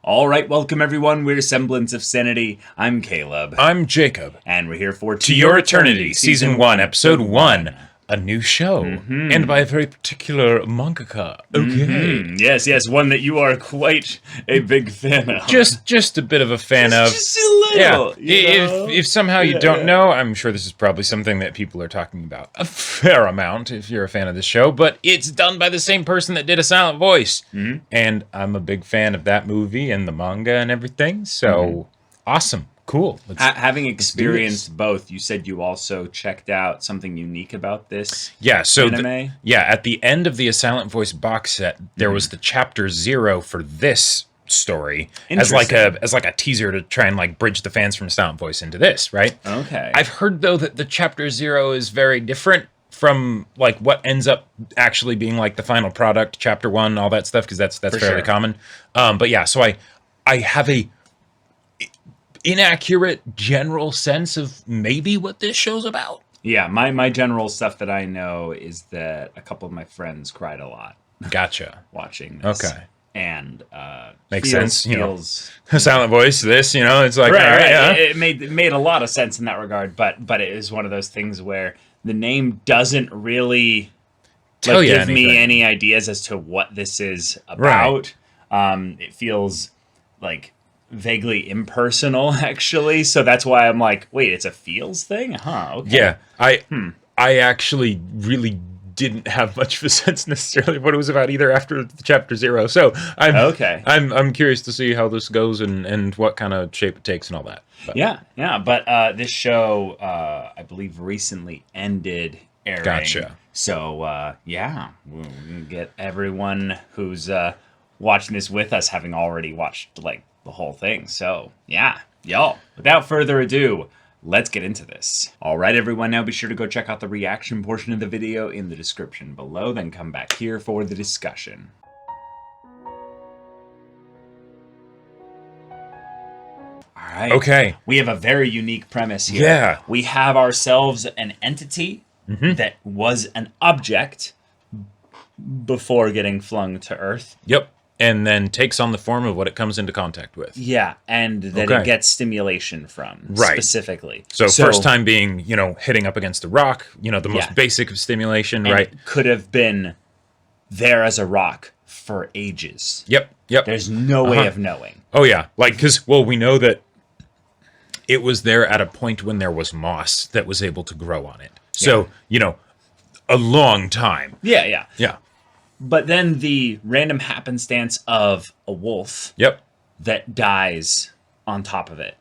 All right, welcome everyone. We're Semblance of Sanity. I'm Caleb. I'm Jacob. And we're here for To Your Eternity, Season 1, Episode 1. A new show. And by a very particular mangaka. Okay. Yes, one that you are quite a big fan of. Just a bit of a fan of. Just a little. Yeah. If somehow you don't know, I'm sure this is probably something that people are talking about a fair amount if you're a fan of the show, but it's done by the same person that did A Silent Voice. And I'm a big fan of that movie and the manga and everything, so awesome. Cool. Having experienced both, you said you also checked out something unique about this anime? At the end of the A Silent Voice box set, there was the chapter 0 for this story as like a teaser to try and like bridge the fans from Silent Voice into this, right? Okay. I've heard though that the chapter 0 is very different from like what ends up actually being like the final product, chapter 1, all that stuff, because that's fairly common. But yeah, so I have a inaccurate general sense of maybe what this show's about. Yeah, my general stuff that I know is that a couple of my friends cried a lot. Gotcha. Watching this. Okay. And makes sense. Silent Voice, this, it's like right. Yeah. It made a lot of sense in that regard, but it is one of those things where the name doesn't really give me any ideas as to what this is about. Right. It feels like vaguely impersonal, actually, so that's why I'm like, wait, it's a feels thing? Okay. Yeah, I actually really didn't have much of a sense necessarily of what it was about either after chapter 0, so I'm curious to see how this goes and what kind of shape it takes and all that. But this show I believe recently ended airing. Gotcha. So we'll get everyone who's watching this with us having already watched like the whole thing. So y'all, without further ado, let's get into this. All right, everyone, now be sure to go check out the reaction portion of the video in the description below, then come back here for the discussion. All right. Okay. We have a very unique premise here. Yeah. We have ourselves an entity that was an object before getting flung to Earth. Yep. And then takes on the form of what it comes into contact with. Yeah, and that it gets stimulation from, specifically. So first time being, hitting up against a rock, the most basic of stimulation, and right? Could have been there as a rock for ages. Yep. There's no way of knowing. Oh, yeah. Because we know that it was there at a point when there was moss that was able to grow on it. So, a long time. Yeah. Yeah. But then the random happenstance of a wolf that dies on top of it.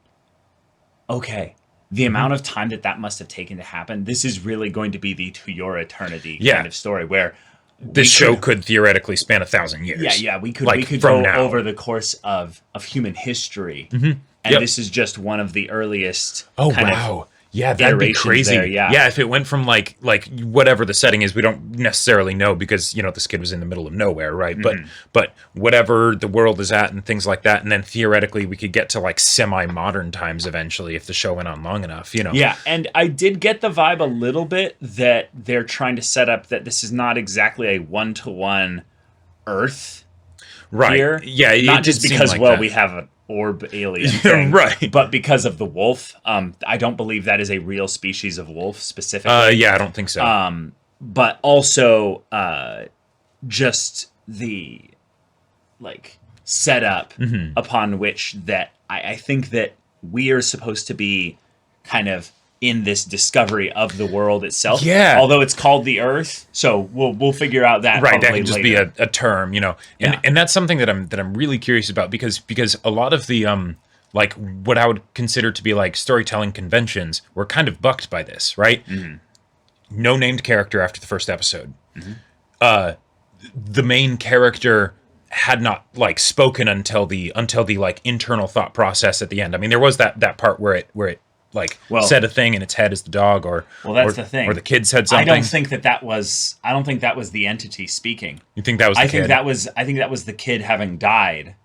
Okay. The amount of time that must have taken to happen, this is really going to be the To Your Eternity kind of story where this show could theoretically span 1,000 years. Yeah, we could go over the course of human history. And this is just one of the earliest Yeah, that'd be crazy. There, yeah, if it went from like whatever the setting is, we don't necessarily know because this kid was in the middle of nowhere, right? But whatever the world is at and things like that, and then theoretically we could get to like semi-modern times eventually if the show went on long enough, Yeah, and I did get the vibe a little bit that they're trying to set up that this is not exactly a one-to-one Earth, right? Here. Yeah, not just because we have an orb alien thing, right? But because of the wolf, I don't believe that is a real species of wolf specifically. Yeah, I don't think so. But also, just the setup upon which that I think that we are supposed to be kind of in this discovery of the world itself. Yeah. Although it's called the Earth, so we'll figure out that. Right, that can just be a term, and that's something that I'm really curious about because a lot of the what I would consider to be like storytelling conventions were kind of bucked by this, right? No named character after the first episode. The main character had not spoken until the internal thought process at the end. I mean, there was that part where it said a thing and its head is the dog, or that's the thing. Or the kid said something. I don't think that was the entity speaking. You think that was the kid? I think that was the kid having died,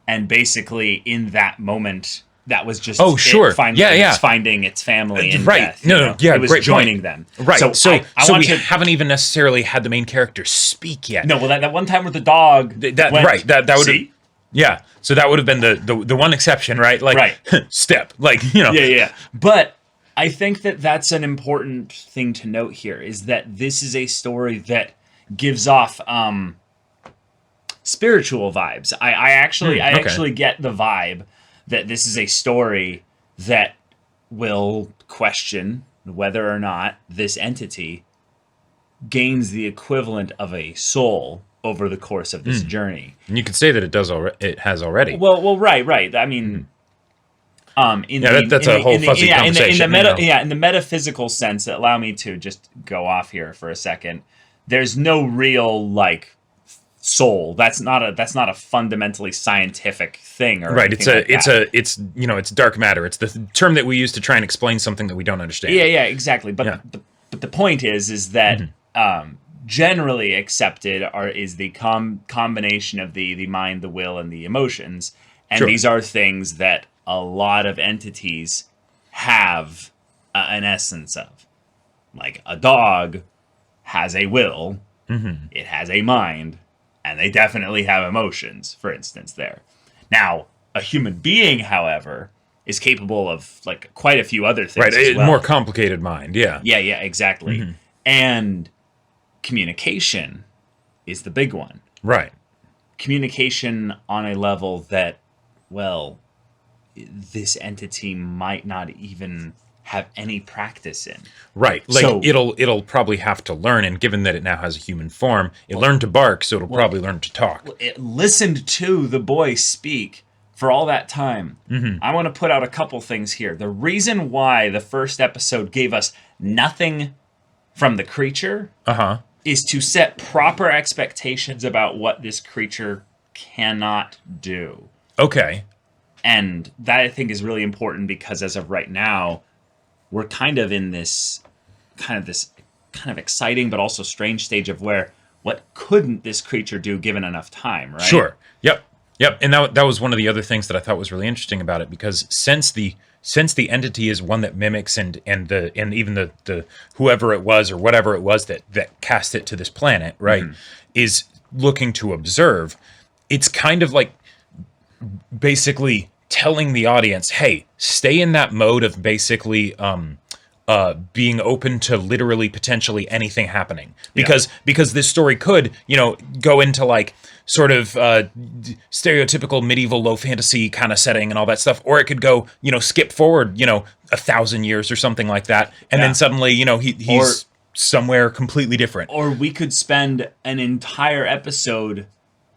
and basically in that moment, that was just finding its family in death. It was great joining point. them. Right. So we haven't even necessarily had the main character speak yet. No, well that one time with the dog. That would. Yeah. So that would have been the one exception, right? Like, Right. Step. Like, you know. Yeah. But I think that that's an important thing to note here, is that this is a story that gives off spiritual vibes. I actually get the vibe that this is a story that will question whether or not this entity gains the equivalent of a soul over the course of this journey. And you could say that it has already. Well, right. I mean, that's a whole fuzzy conversation. In the metaphysical sense, allow me to just go off here for a second. There's no real like soul. That's not a fundamentally scientific thing, or right. It's It's dark matter. It's the term that we use to try and explain something that we don't understand. Yeah, exactly. But the point is that generally accepted is the combination of the mind, the will, and the emotions, and these are things that a lot of entities have an essence of. Like a dog has a will, it has a mind, and they definitely have emotions, for instance, there. Now, a human being, however, is capable of like quite a few other things. Right, as well. More complicated mind, yeah. Yeah, exactly. And communication is the big one. Right. Communication on a level that, well, this entity might not even have any practice in. Right. Like, so, it'll probably have to learn, and given that it now has a human form, it learned to bark, so it'll probably learn to talk. It listened to the boy speak for all that time. I want to put out a couple things here. The reason why the first episode gave us nothing from the creature is to set proper expectations about what this creature cannot do. Okay. And that, I think, is really important, because as of right now, we're kind of in this kind of exciting but also strange stage of where, what couldn't this creature do given enough time, right? Sure. Yep. And that was one of the other things that I thought was really interesting about it, because since the entity is one that mimics and even the whoever it was or whatever it was that cast it to this planet, right, is looking to observe, it's kind of like basically telling the audience, hey, stay in that mode of basically being open to literally potentially anything happening, because this story could, go into like sort of stereotypical medieval low fantasy kind of setting and all that stuff, or it could go, skip forward 1,000 years or something like that, and then suddenly he's somewhere completely different. Or we could spend an entire episode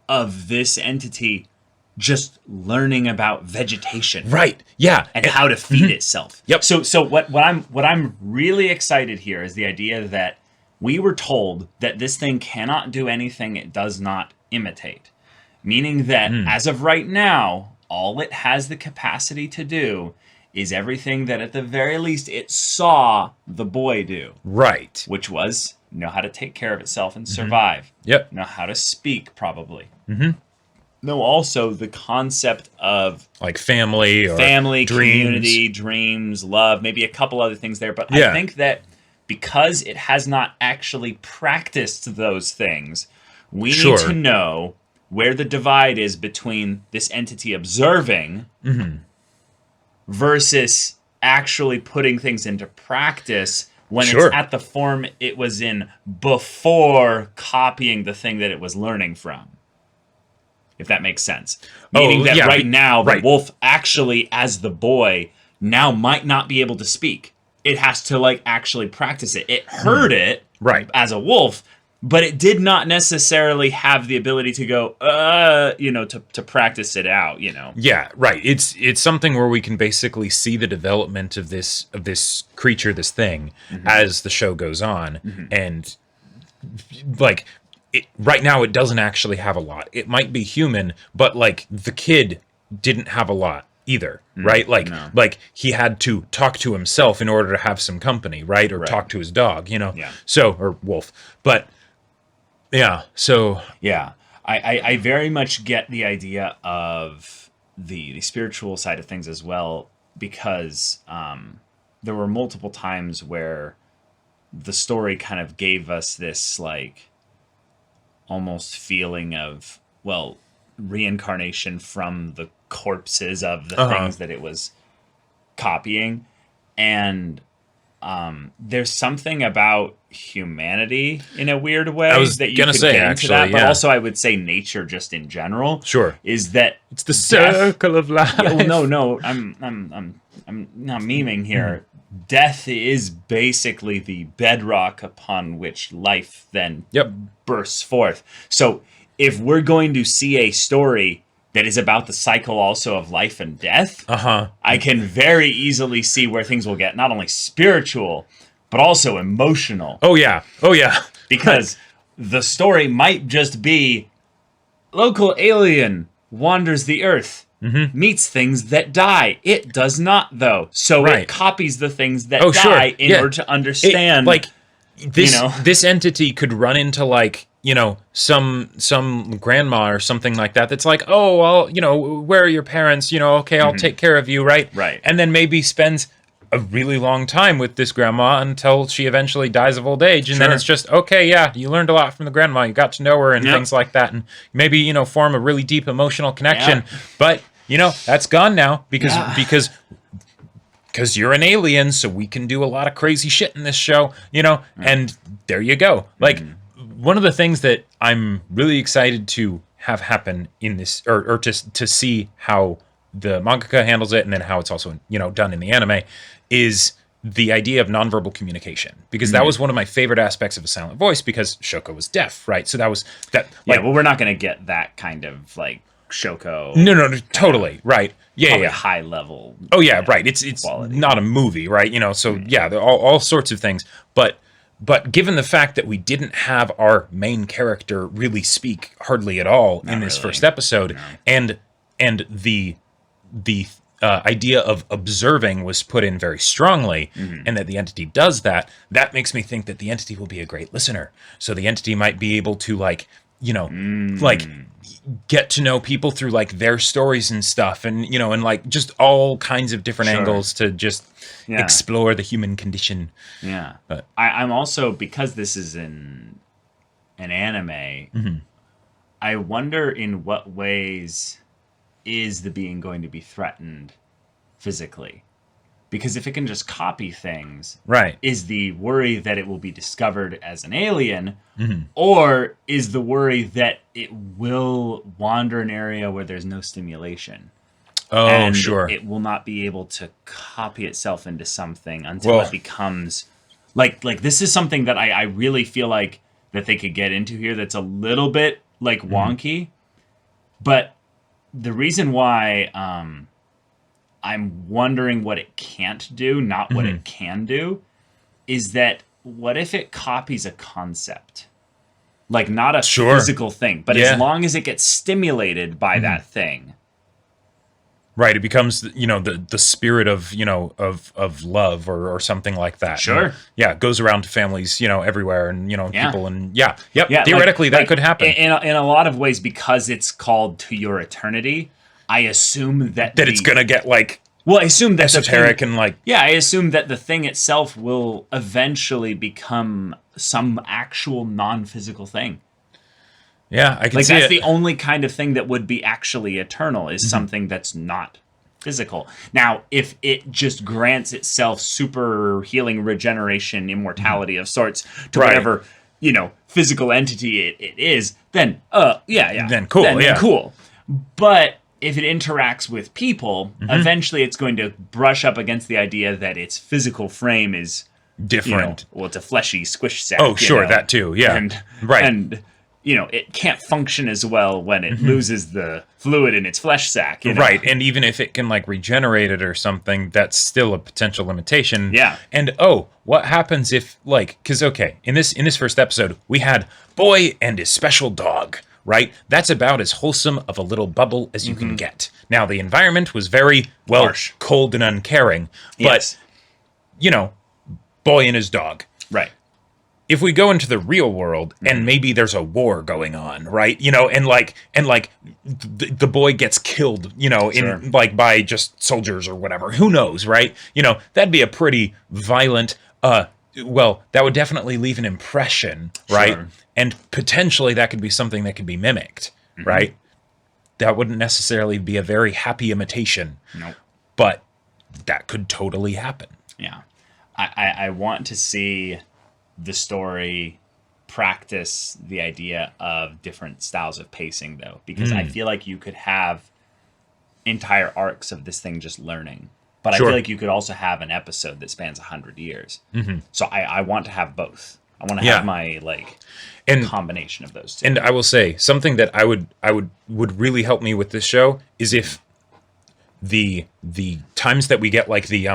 of this entity just learning about vegetation, right? Yeah, and how to feed itself. Yep. So what I'm really excited here is the idea that we were told that this thing cannot do anything it does not imitate, meaning that as of right now, all it has the capacity to do is everything that at the very least it saw the boy do. Right. Which was know how to take care of itself and survive. Yep. Know how to speak, probably. No, also the concept of like family, dreams. Community, dreams, love, maybe a couple other things there. But I think that because it has not actually practiced those things, we need to know where the divide is between this entity observing versus actually putting things into practice when it's at the form it was in before copying the thing that it was learning from. If that makes sense. Meaning that right now, the wolf actually, as the boy, now might not be able to speak. It has to actually practice it. It heard it as a wolf, but it did not necessarily have the ability to go, to practice it out, Yeah, right. It's something where we can basically see the development of this creature, this thing, as the show goes on, and right now it doesn't actually have a lot. It might be human, but the kid didn't have a lot either, right? He had to talk to himself in order to have some company, right? Or talk to his dog, So, or wolf. But I very much get the idea of the spiritual side of things as well, because there were multiple times where the story kind of gave us this almost feeling of, well, reincarnation from the corpses of the Uh-huh. things that it was copying. And there's something about humanity in a weird way I was that you gonna could say, get into actually, that, but yeah. also I would say nature just in general. Sure. Is that It's the death- circle of life. Yeah, well, no, I'm not memeing here. Death is basically the bedrock upon which life then Yep. bursts forth. So if we're going to see a story that is about the cycle also of life and death, Uh-huh. I can very easily see where things will get not only spiritual, but also emotional. Oh yeah. Because the story might just be local alien wanders the earth, meets things that die. It does not, though. So Right. it copies the things that Oh, die sure. in Yeah. order to understand. Like this you know. this entity could run into like, some grandma or something like that that's like, oh, well, where are your parents? Okay, I'll take care of you, right? Right. And then maybe spends a really long time with this grandma until she eventually dies of old age. And then Sure. it's just, okay, yeah, you learned a lot from the grandma. You got to know her and Yep. things like that. And maybe, form a really deep emotional connection. Yeah. But, that's gone now because Yeah. because you're an alien, so we can do a lot of crazy shit in this show, and there you go. Like, one of the things that I'm really excited to have happen in this, or to see how the mangaka handles it, and then how it's also, done in the anime, is the idea of nonverbal communication. Because that was one of my favorite aspects of A Silent Voice, because Shoko was deaf, right? So that was, Yeah, like, well, we're not going to get that kind of, like, Shoko. no, totally, right. Yeah, Probably yeah. high level. Oh yeah, right. It's quality. not a movie, right? So yeah, there are all sorts of things. But given the fact that we didn't have our main character really speak hardly at all in this really. first episode, and the idea of observing was put in very strongly, and that the entity does that makes me think that the entity will be a great listener. So the entity might be able to like get to know people through like their stories and stuff, and and like just all kinds of different Sure. angles to just Yeah. explore the human condition. Yeah. But- I'm also, because this is an anime, I wonder in what ways is the being going to be threatened physically? Because if it can just copy things, Right. is the worry that it will be discovered as an alien, or is the worry that it will wander an area where there's no stimulation? Oh, And sure. it will not be able to copy itself into something until Well- it becomes like this is something that I really feel like that they could get into here that's a little bit like wonky. But the reason why I'm wondering what it can't do, not what it can do, is that what if it copies a concept? Like not a Sure. physical thing, but Yeah. as long as it gets stimulated by that thing. Right. It becomes the spirit of of love or something like that. Sure. And, yeah, it goes around to families everywhere, and Yeah. people, and yep. Yeah, Theoretically, that like, could happen. in a lot of ways, because it's called To Your Eternity. I assume that It's gonna get like Well, I assume that esoteric the thing, and like I assume that the thing itself will eventually become some actual non-physical thing. yeah, I can Like see that's it. the only kind of thing that would be actually eternal is something that's not physical. Now, if it just grants itself super healing, regeneration, immortality of sorts to Right. whatever physical entity it is, then Then cool, then yeah. cool. But if it interacts with people, eventually it's going to brush up against the idea that its physical frame is Different. it's a fleshy squish sack. Oh, sure, that too, yeah. and Right. and it can't function as well when it loses the fluid in its flesh sack. Right, and even if it can like regenerate it or something, that's still a potential limitation. Yeah. And what happens if because in this first episode we had boy and his special dog, right? That's about as wholesome of a little bubble as you can get. Now the environment was very Harsh. cold and uncaring, but Yes. boy and his dog. Right. If we go into the real world and maybe there's a war going on, right? And the boy gets killed, Sure. in like by just soldiers or whatever. Who knows, right? That'd be a pretty violent that would definitely leave an impression, right? Sure. And potentially that could be something that could be mimicked, right? that wouldn't necessarily be a very happy imitation. Nope. But that could totally happen. Yeah. I want to see the story practice the idea of different styles of pacing, though, because I feel like you could have entire arcs of this thing just learning. But I feel like you could also have an episode that spans 100 years. So I want to have both. I want to have my combination of those two. And I will say something that I would really help me with this show is if the times that we get like the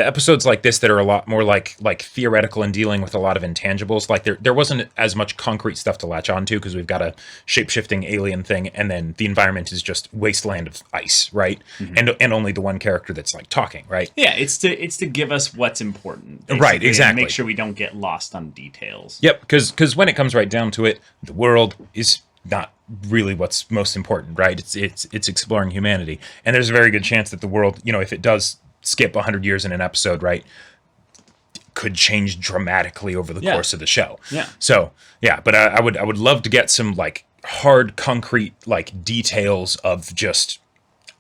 episodes like this that are a lot more like theoretical and dealing with a lot of intangibles, like there wasn't as much concrete stuff to latch onto because we've got a shape-shifting alien thing, and then the environment is just wasteland of ice, right? And only the one character that's like talking, right? Yeah, it's to give us what's important, right? Exactly. And make sure we don't get lost on details. Yep, because when it comes right down to it, the world is not really what's most important, right? It's exploring humanity, and there's a very good chance that the world, if it does skip 100 years in an episode, right, could change dramatically over the course of the show. Yeah. So yeah, but I would love to get some like hard concrete like details of just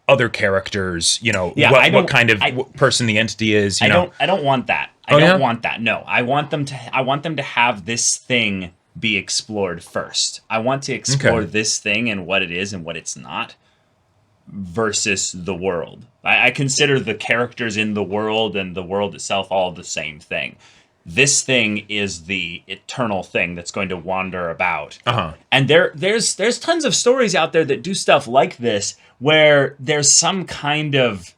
other characters, what kind of person the entity is. I don't want that. I don't want that. No, I want them to have this thing be explored first. I want to explore this thing and what it is and what it's not versus the world. I consider the characters in the world and the world itself all the same thing. This thing is the eternal thing that's going to wander about. And there's tons of stories out there that do stuff like this where there's some kind of,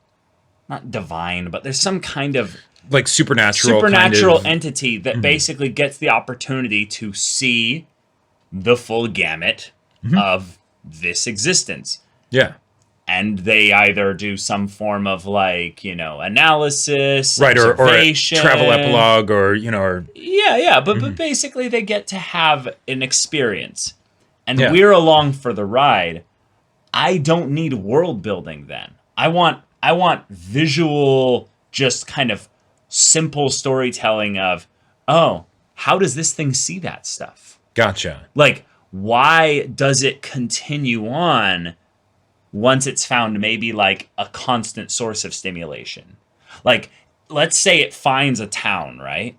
not divine, but there's some kind of like supernatural entity that basically gets the opportunity to see the full gamut of this existence. Yeah. And they either do some form of analysis, right, or a observation, travel epilogue, or but basically they get to have an experience, and we're along for the ride. I don't need world building then. I want visual, just kind of simple storytelling of, how does this thing see that stuff? Gotcha. Like, why does it continue on once it's found maybe like a constant source of stimulation? Like, let's say it finds a town, right?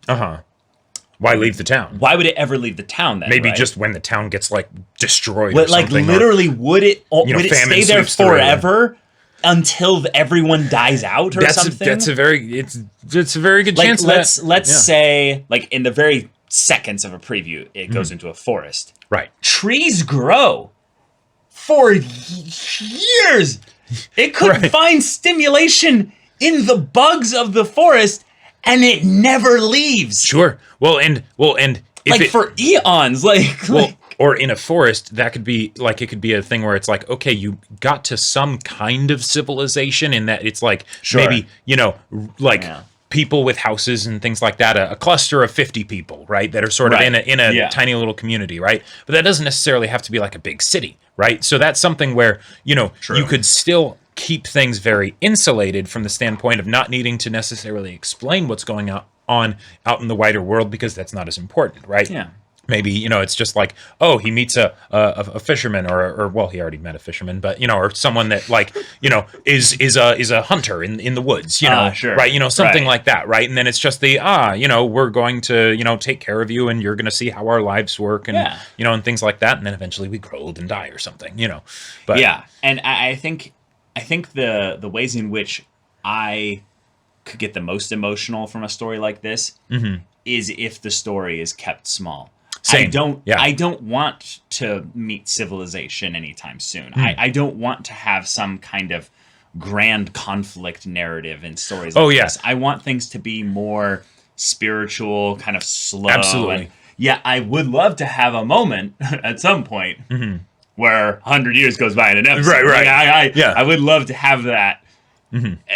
Why leave the town? Why would it ever leave the town then? Maybe right? just when the town gets like destroyed or something. Like literally, would it stay there forever until everyone dies out or something? It's a very good chance. Let's say like in the very seconds of a preview, it goes into a forest. Right. Trees grow for years. It could find stimulation in the bugs of the forest, and it never leaves. Sure. Well, and if for eons, or in a forest, that could be like, it could be a thing where it's like, okay, you got to some kind of civilization in that it's like maybe people with houses and things like that, a cluster of 50 people, right, that are sort of in a tiny little community, right? But that doesn't necessarily have to be like a big city, right? So that's something where, you could still keep things very insulated from the standpoint of not needing to necessarily explain what's going on out in the wider world, because that's not as important, right? Yeah. Maybe, it's just like, he meets a fisherman or he already met a fisherman, but, or someone that like, is a hunter in the woods, right? Something like that, right? And then it's just we're going to, take care of you, and you're going to see how our lives work, and, and things like that. And then eventually we grow old and die or something, but yeah. And I think the ways in which I could get the most emotional from a story like this is if the story is kept small. Same. I don't want to meet civilization anytime soon. I don't want to have some kind of grand conflict narrative in stories like this. I want things to be more spiritual, kind of slow. Absolutely. And I would love to have a moment at some point where 100 years goes by in an episode. Right. I would love to have that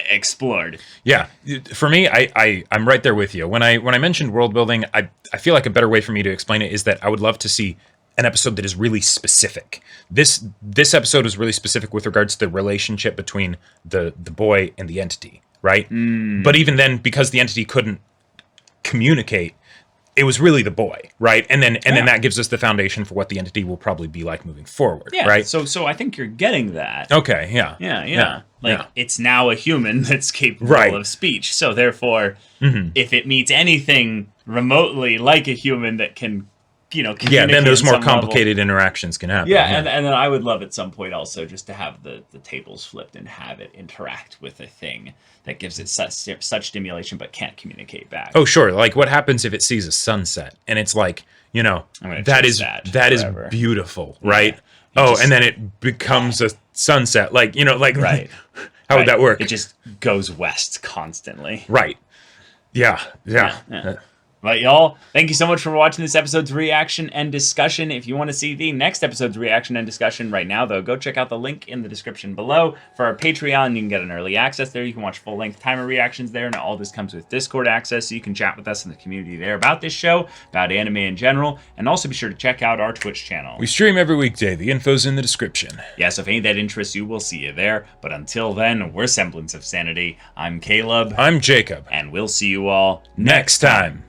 explored. Yeah, for me, I'm right there with you. When I mentioned world building, I feel like a better way for me to explain it is that I would love to see an episode that is really specific. This episode is really specific with regards to the relationship between the boy and the entity, right? But even then, because the entity couldn't communicate, it was really the boy, right? And then that gives us the foundation for what the entity will probably be like moving forward, Yeah. right? So I think you're getting that. Okay, yeah. Yeah. Like, it's now a human that's capable Right. of speech. So therefore, if it meets anything remotely like a human that can, communicate Then those on more some level. complicated interactions can happen. Yeah, and then I would love at some point also just to have the tables flipped and have it interact with a thing that gives it such stimulation but can't communicate back. Oh, sure. Like, what happens if it sees a sunset and it's like, that is forever. beautiful, right? And then it becomes a sunset. Like, Right. How would that work? It just goes west constantly. Right. Yeah. But y'all, thank you so much for watching this episode's reaction and discussion. If you want to see the next episode's reaction and discussion right now, though, go check out the link in the description below for our Patreon. You can get an early access there. You can watch full-length timer reactions there, and all this comes with Discord access, so you can chat with us in the community there about this show, about anime in general, and also be sure to check out our Twitch channel. We stream every weekday. The info's in the description. Yeah, so if any of that interests you, we'll see you there. But until then, we're Semblance of Sanity. I'm Caleb. I'm Jacob. And we'll see you all Next time.